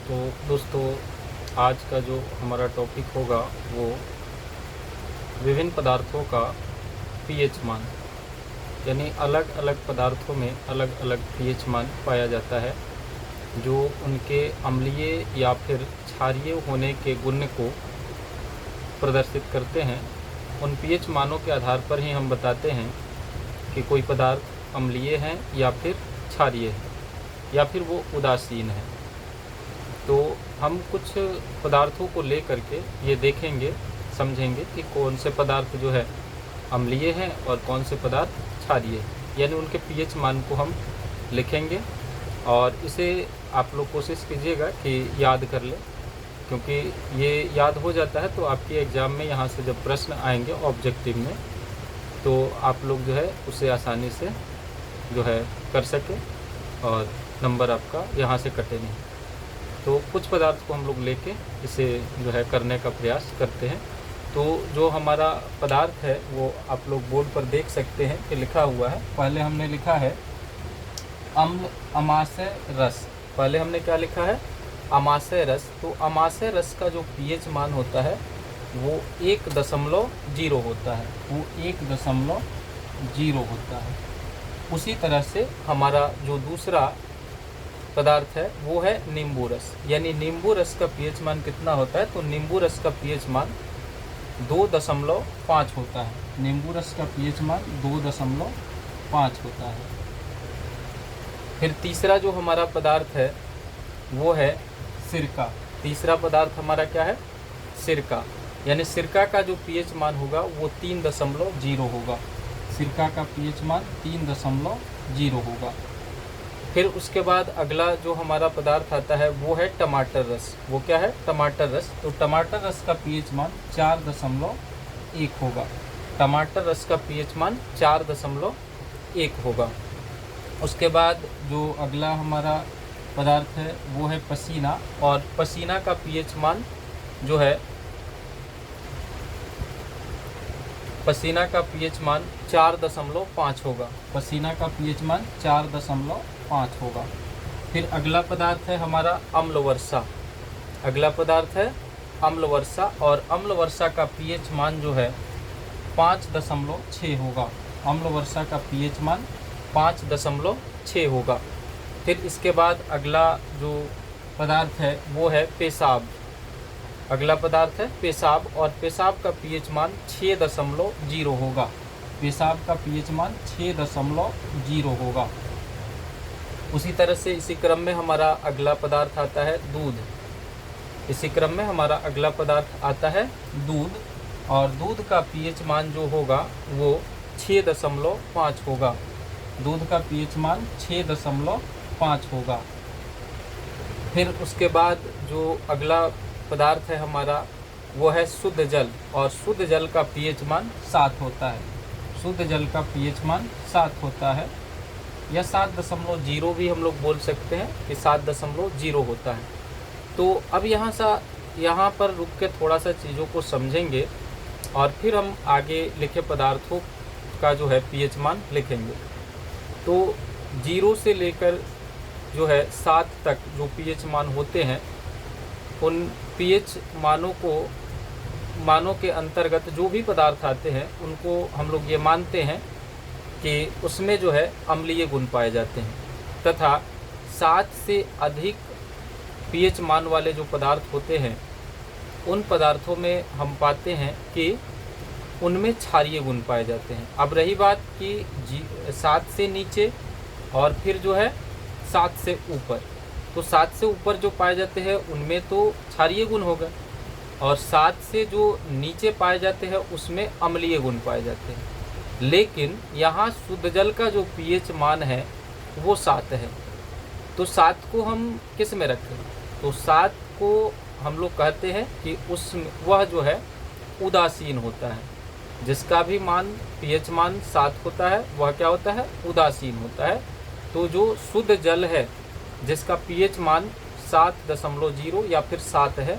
तो दोस्तों, आज का जो हमारा टॉपिक होगा वो विभिन्न पदार्थों का पीएच मान, यानी अलग अलग पदार्थों में अलग अलग पीएच मान पाया जाता है जो उनके अम्लीय या फिर क्षारीय होने के गुण को प्रदर्शित करते हैं। उन पीएच मानों के आधार पर ही हम बताते हैं कि कोई पदार्थ अम्लीय है या फिर क्षारीय है या फिर वो उदासीन है। तो हम कुछ पदार्थों को ले करके ये देखेंगे, समझेंगे कि कौन से पदार्थ जो है अम्लीय हैं और कौन से पदार्थ क्षारीय हैं, यानी उनके पीएच मान को हम लिखेंगे। और इसे आप लोग कोशिश कीजिएगा कि याद कर लें, क्योंकि ये याद हो जाता है तो आपके एग्ज़ाम में यहाँ से जब प्रश्न आएंगे ऑब्जेक्टिव में तो आप लोग जो है उसे आसानी से जो है कर सकें और नंबर आपका यहाँ से कटे नहीं। तो कुछ पदार्थ को हम लोग लेके इसे जो है करने का प्रयास करते हैं। तो जो हमारा पदार्थ है वो आप लोग बोर्ड पर देख सकते हैं कि लिखा हुआ है। पहले हमने लिखा है अम्ल अमाशय रस। पहले हमने क्या लिखा है? अमाशय रस। तो अमाशय रस का जो पीएच मान होता है वो 1.0 होता है, वो 1.0 होता है। उसी तरह से हमारा जो दूसरा पदार्थ है वो है नींबू रस, यानी नींबू रस का पीएच मान कितना होता है? तो नींबू रस का पीएच मान 2.5 होता है। नींबू रस का पीएच मान 2.5 होता है। फिर तीसरा जो हमारा पदार्थ है वो है सिरका। तीसरा पदार्थ हमारा क्या है? सिरका, यानी सिरका का जो पीएच मान होगा वो 3.0 होगा। सिरका का पीएच मान 3.0 होगा। फिर उसके बाद अगला जो हमारा पदार्थ आता है वो है टमाटर रस। वो क्या है? टमाटर रस। तो टमाटर रस का पीएच मान 4.1 होगा। टमाटर रस का पीएच मान 4.1 होगा। उसके बाद जो अगला हमारा पदार्थ है वो है पसीना, और पसीना का पीएच मान जो है, पसीना का पीएच मान 4.5 होगा। पसीना का पीएच मान 4.5 होगा। फिर अगला पदार्थ है हमारा अम्ल वर्षा। अगला पदार्थ है अम्ल वर्षा, और अम्ल वर्षा का पीएच मान जो है 5.6 होगा। अम्ल वर्षा का पीएच मान 5.6 होगा। फिर इसके बाद अगला जो पदार्थ है वो है पेशाब। अगला पदार्थ है पेशाब, और पेशाब का पीएच मान 6.0 होगा। पेशाब का पीएच मान 6.0 होगा। उसी तरह से इसी क्रम में हमारा अगला पदार्थ आता है दूध। इसी क्रम में हमारा अगला पदार्थ आता है दूध, और दूध का पीएच मान जो होगा वो 6.5 होगा। दूध का पीएच मान 6.5 होगा। फिर उसके बाद जो अगला पदार्थ है हमारा वो है शुद्ध जल, और शुद्ध जल का पीएच मान 7 होता है। शुद्ध जल का पीएच मान 7 होता है, या 7.0 भी हम लोग बोल सकते हैं कि 7.0 होता है। तो अब यहाँ पर रुक के थोड़ा सा चीज़ों को समझेंगे और फिर हम आगे लिखे पदार्थों का जो है पीएच मान लिखेंगे। तो 0 से लेकर जो है 7 तक जो पीएच मान होते हैं, उन पीएच मानों के अंतर्गत जो भी पदार्थ आते हैं उनको हम लोग ये मानते हैं कि उसमें जो है अम्लीय गुण पाए जाते हैं, तथा 7 से अधिक पीएच मान वाले जो पदार्थ होते हैं उन पदार्थों में हम पाते हैं कि उनमें क्षारीय गुण पाए जाते हैं। अब रही बात कि 7 से नीचे और फिर जो है 7 से ऊपर, तो 7 से ऊपर जो पाए जाते हैं उनमें तो क्षारीय गुण होगा, और 7 से जो नीचे पाए जाते हैं उसमें अम्लीय गुण पाए जाते हैं। लेकिन यहाँ शुद्ध जल का जो पीएच मान है वो 7 है। तो 7 को हम किस में रखें? तो 7 को हम लोग कहते हैं कि वह जो है उदासीन होता है। जिसका भी मान पीएच मान 7 होता है वह क्या होता है? उदासीन होता है। तो जो शुद्ध जल है जिसका पीएच मान 7.0 या फिर 7 है,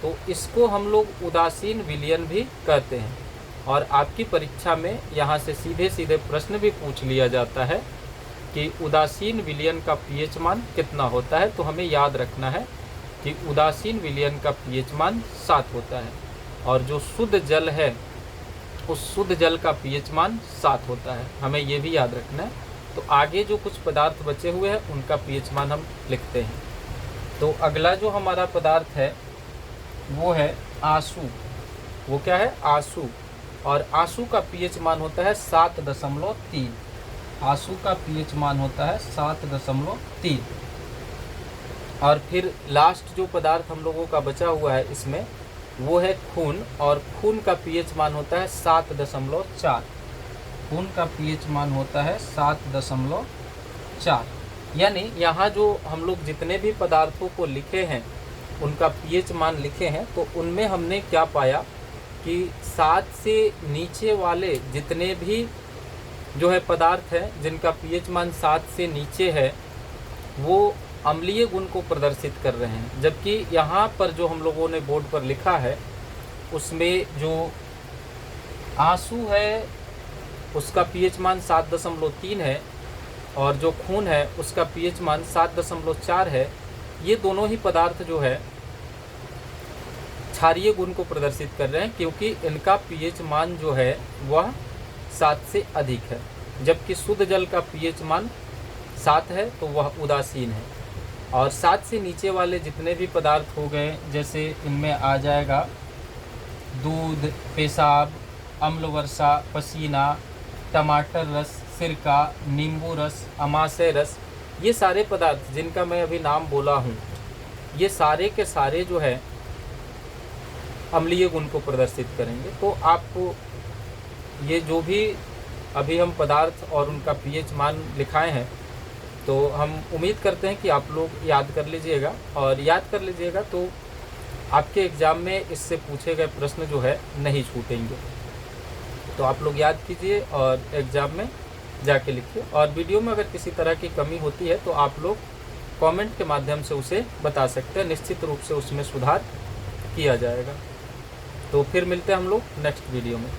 तो इसको हम लोग उदासीन विलयन भी कहते हैं। और आपकी परीक्षा में यहाँ से सीधे सीधे प्रश्न भी पूछ लिया जाता है कि उदासीन विलयन का पीएच मान कितना होता है। तो हमें याद रखना है कि उदासीन विलयन का पीएच मान 7 होता है और जो शुद्ध जल है उस शुद्ध जल का पीएच मान 7 होता है। हमें ये भी याद रखना है। तो आगे जो कुछ पदार्थ बचे हुए हैं उनका पीएच मान हम लिखते हैं। तो अगला जो हमारा पदार्थ है वो है आंसू। वो क्या है? आंसू। और आंसू का पीएच मान होता है 7.3। आंसू का पीएच मान होता है 7.3। और फिर लास्ट जो पदार्थ हम लोगों का बचा हुआ है इसमें वो है खून, और खून का पीएच मान होता है 7.4। खून का पीएच मान होता है 7.4। यानी यहाँ जो हम लोग जितने भी पदार्थों को लिखे हैं उनका पीएच मान लिखे हैं, तो उनमें हमने क्या पाया कि 7 से नीचे वाले जितने भी जो है पदार्थ हैं जिनका पीएच मान 7 से नीचे है वो अम्लीय गुण को प्रदर्शित कर रहे हैं। जबकि यहाँ पर जो हम लोगों ने बोर्ड पर लिखा है उसमें जो आंसू है उसका पीएच मान 7.3 है और जो खून है उसका पीएच मान 7.4 है। ये दोनों ही पदार्थ जो है क्षारीय गुण को प्रदर्शित कर रहे हैं क्योंकि इनका पीएच मान जो है वह 7 से अधिक है। जबकि शुद्ध जल का पीएच मान 7 है तो वह उदासीन है। और 7 से नीचे वाले जितने भी पदार्थ हो गए, जैसे इनमें आ जाएगा दूध, पेशाब, अम्ल वर्षा, पसीना, टमाटर रस, सिरका, नींबू रस, अमाशय रस, ये सारे पदार्थ जिनका मैं अभी नाम बोला हूँ ये सारे के सारे जो है अम्लीय गुण को प्रदर्शित करेंगे। तो आपको ये जो भी अभी हम पदार्थ और उनका पीएच मान लिखाए हैं तो हम उम्मीद करते हैं कि आप लोग याद कर लीजिएगा, और याद कर लीजिएगा तो आपके एग्ज़ाम में इससे पूछे गए प्रश्न जो है नहीं छूटेंगे। तो आप लोग याद कीजिए और एग्ज़ाम में जाके लिखिए। और वीडियो में अगर किसी तरह की कमी होती है तो आप लोग कमेंट के माध्यम से उसे बता सकते हैं, निश्चित रूप से उसमें सुधार किया जाएगा। तो फिर मिलते हैं हम लोग नेक्स्ट वीडियो में।